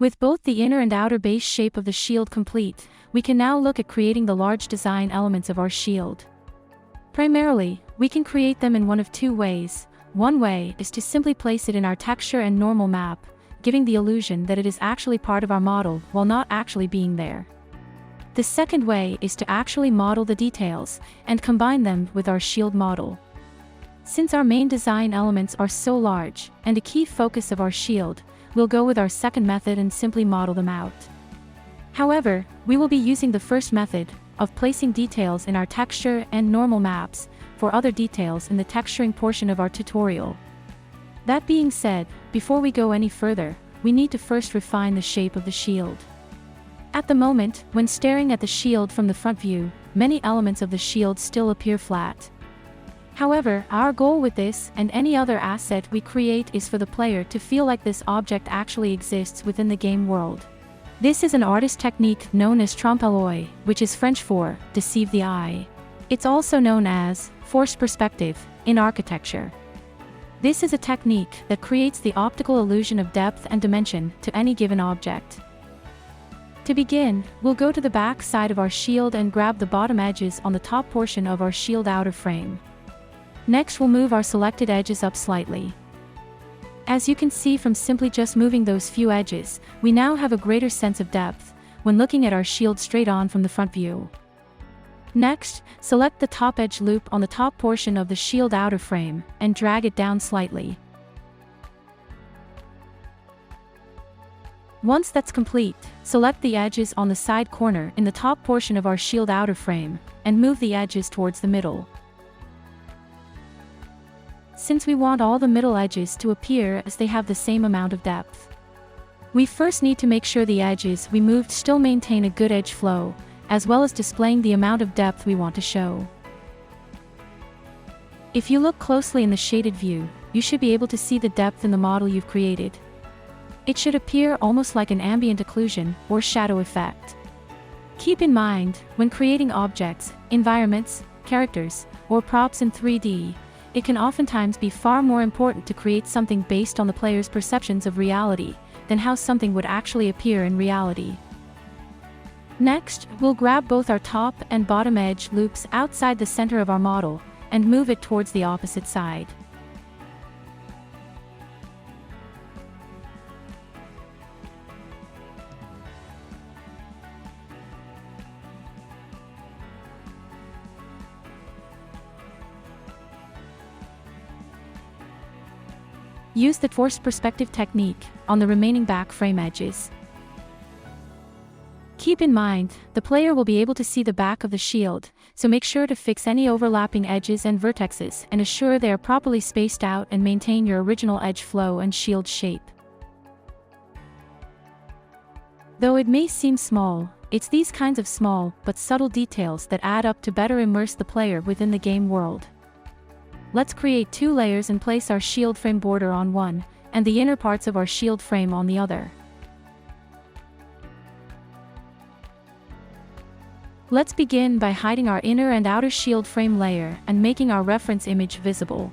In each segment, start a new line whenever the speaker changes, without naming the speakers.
With both the inner and outer base shape of the shield complete, we can now look at creating the large design elements of our shield. Primarily, we can create them in one of two ways. One way is to simply place it in our texture and normal map, giving the illusion that it is actually part of our model while not actually being there. The second way is to actually model the details and combine them with our shield model. Since our main design elements are so large and a key focus of our shield, we'll go with our second method and simply model them out. However, we will be using the first method of placing details in our texture and normal maps for other details in the texturing portion of our tutorial. That being said, before we go any further, we need to first refine the shape of the shield. At the moment, when staring at the shield from the front view, many elements of the shield still appear flat. However, our goal with this and any other asset we create is for the player to feel like this object actually exists within the game world. This is an artist technique known as trompe-l'oeil, which is French for deceive the eye. It's also known as forced perspective in architecture. This is a technique that creates the optical illusion of depth and dimension to any given object. To begin, we'll go to the back side of our shield and grab the bottom edges on the top portion of our shield outer frame. Next, we'll move our selected edges up slightly. As you can see from simply just moving those few edges, we now have a greater sense of depth when looking at our shield straight on from the front view. Next, select the top edge loop on the top portion of the shield outer frame and drag it down slightly. Once that's complete, select the edges on the side corner in the top portion of our shield outer frame and move the edges towards the middle. Since we want all the middle edges to appear as they have the same amount of depth, we first need to make sure the edges we moved still maintain a good edge flow, as well as displaying the amount of depth we want to show. If you look closely in the shaded view, you should be able to see the depth in the model you've created. It should appear almost like an ambient occlusion or shadow effect. Keep in mind, when creating objects, environments, characters, or props in 3D, it can oftentimes be far more important to create something based on the player's perceptions of reality than how something would actually appear in reality. Next, we'll grab both our top and bottom edge loops outside the center of our model and move it towards the opposite side. Use the forced perspective technique on the remaining back frame edges. Keep in mind, the player will be able to see the back of the shield, so make sure to fix any overlapping edges and vertexes and assure they are properly spaced out and maintain your original edge flow and shield shape. Though it may seem small, it's these kinds of small but subtle details that add up to better immerse the player within the game world. Let's create two layers and place our shield frame border on one, and the inner parts of our shield frame on the other. Let's begin by hiding our inner and outer shield frame layer and making our reference image visible.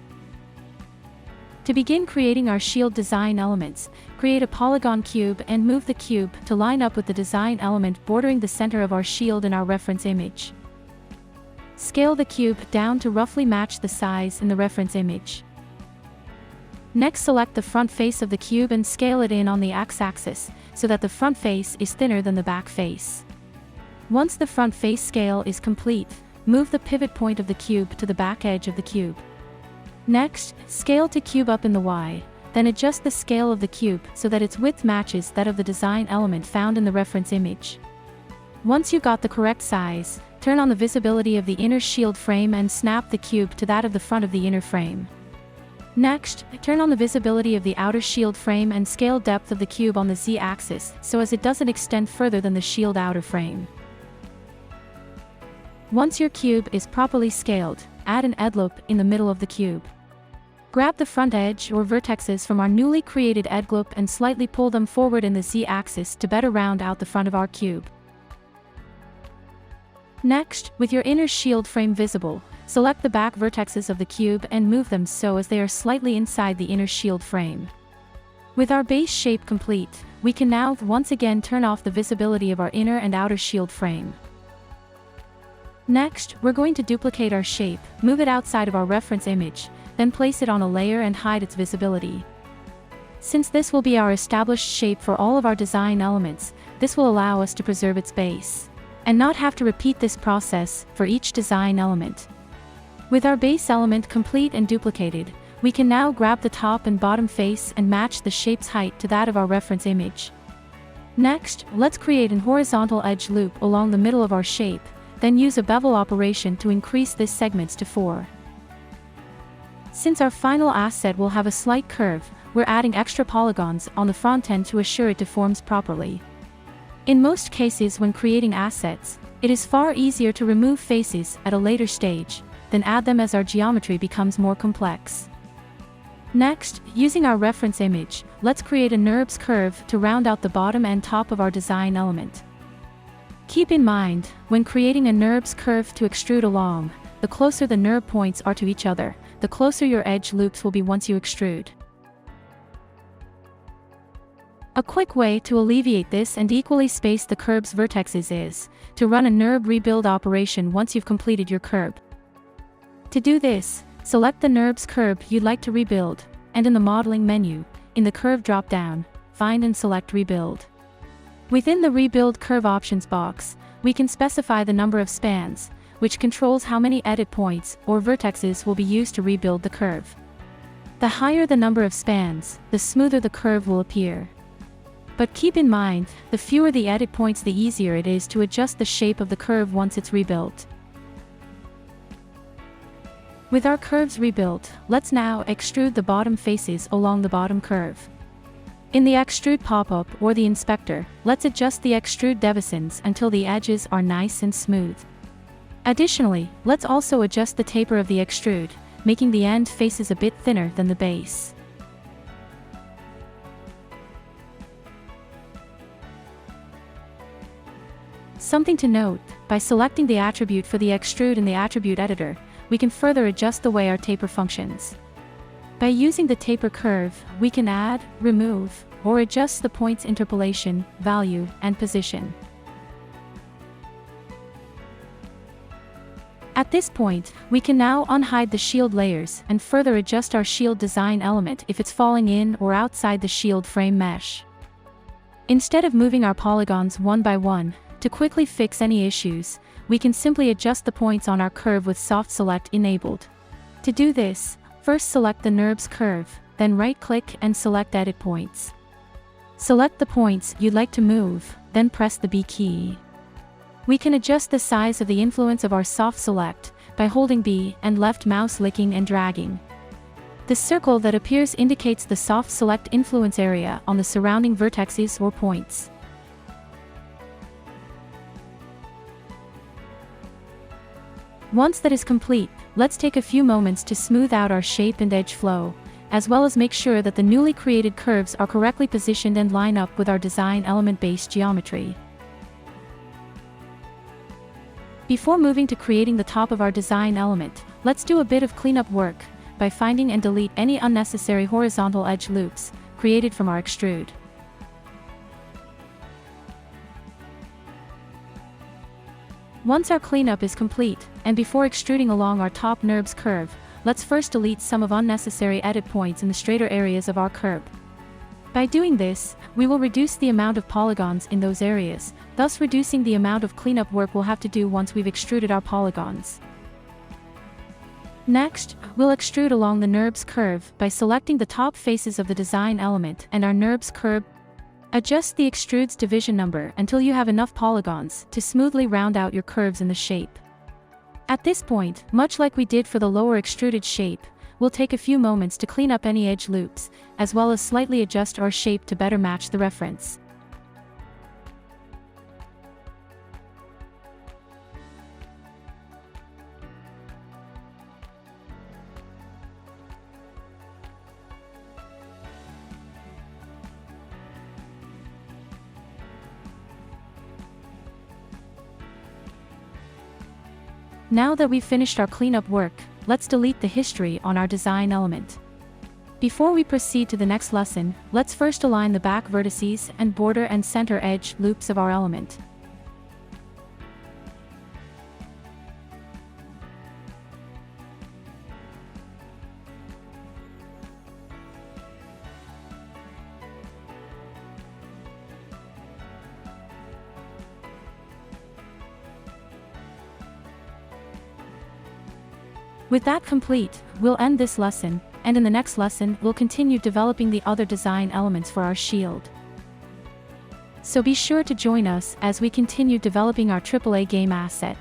To begin creating our shield design elements, create a polygon cube and move the cube to line up with the design element bordering the center of our shield in our reference image. Scale the cube down to roughly match the size in the reference image. Next, select the front face of the cube and scale it in on the x-axis so that the front face is thinner than the back face. Once the front face scale is complete, move the pivot point of the cube to the back edge of the cube. Next, scale to cube up in the Y, then adjust the scale of the cube so that its width matches that of the design element found in the reference image. Once you got the correct size, turn on the visibility of the inner shield frame and snap the cube to that of the front of the inner frame. Next, turn on the visibility of the outer shield frame and scale depth of the cube on the Z-axis so as it doesn't extend further than the shield outer frame. Once your cube is properly scaled, add an edge loop in the middle of the cube. Grab the front edge or vertexes from our newly created edge loop and slightly pull them forward in the Z-axis to better round out the front of our cube. Next, with your inner shield frame visible, select the back vertexes of the cube and move them so as they are slightly inside the inner shield frame. With our base shape complete, we can now once again turn off the visibility of our inner and outer shield frame. Next, we're going to duplicate our shape, move it outside of our reference image, then place it on a layer and hide its visibility. Since this will be our established shape for all of our design elements, this will allow us to preserve its base, and not have to repeat this process for each design element. With our base element complete and duplicated, we can now grab the top and bottom face and match the shape's height to that of our reference image. Next, let's create an horizontal edge loop along the middle of our shape, then use a bevel operation to increase this segments to 4. Since our final asset will have a slight curve, we're adding extra polygons on the front end to assure it deforms properly. In most cases when creating assets, it is far easier to remove faces at a later stage than add them as our geometry becomes more complex. Next, using our reference image, let's create a Nurbs curve to round out the bottom and top of our design element. Keep in mind, when creating a Nurbs curve to extrude along, the closer the Nurb points are to each other, the closer your edge loops will be once you extrude. A quick way to alleviate this and equally space the curve's vertexes is to run a Nurb rebuild operation once you've completed your curve. To do this, select the Nurbs curve you'd like to rebuild, and in the modeling menu, in the curve drop-down, find and select rebuild. Within the rebuild curve options box, we can specify the number of spans, which controls how many edit points or vertexes will be used to rebuild the curve. The higher the number of spans, the smoother the curve will appear. But keep in mind, the fewer the edit points, the easier it is to adjust the shape of the curve once it's rebuilt. With our curves rebuilt, let's now extrude the bottom faces along the bottom curve. In the extrude pop-up or the inspector, let's adjust the extrude divisions until the edges are nice and smooth. Additionally, let's also adjust the taper of the extrude, making the end faces a bit thinner than the base. Something to note, by selecting the attribute for the extrude in the attribute editor, we can further adjust the way our taper functions. By using the taper curve, we can add, remove, or adjust the point's interpolation, value, and position. At this point, we can now unhide the shield layers and further adjust our shield design element if it's falling in or outside the shield frame mesh. Instead of moving our polygons one by one, to quickly fix any issues, we can simply adjust the points on our curve with soft select enabled. To do this, first select the Nurbs curve, then right-click and select Edit Points. Select the points you'd like to move, then press the B key. We can adjust the size of the influence of our soft select by holding B and left mouse clicking and dragging. The circle that appears indicates the soft select influence area on the surrounding vertexes or points. Once that is complete, let's take a few moments to smooth out our shape and edge flow, as well as make sure that the newly created curves are correctly positioned and line up with our design element-based geometry. Before moving to creating the top of our design element, let's do a bit of cleanup work by finding and delete any unnecessary horizontal edge loops created from our extrude. Once our cleanup is complete, and before extruding along our top Nurbs curve, let's first delete some of unnecessary edit points in the straighter areas of our curve. By doing this, we will reduce the amount of polygons in those areas, thus reducing the amount of cleanup work we'll have to do once we've extruded our polygons. Next, we'll extrude along the Nurbs curve by selecting the top faces of the design element and our Nurbs curve. Adjust the extrude's division number until you have enough polygons to smoothly round out your curves in the shape. At this point, much like we did for the lower extruded shape, we'll take a few moments to clean up any edge loops, as well as slightly adjust our shape to better match the reference. Now that we've finished our cleanup work, let's delete the history on our design element. Before we proceed to the next lesson, let's first align the back vertices and border and center edge loops of our element. With that complete, we'll end this lesson, and in the next lesson we'll continue developing the other design elements for our shield. So be sure to join us as we continue developing our AAA game asset.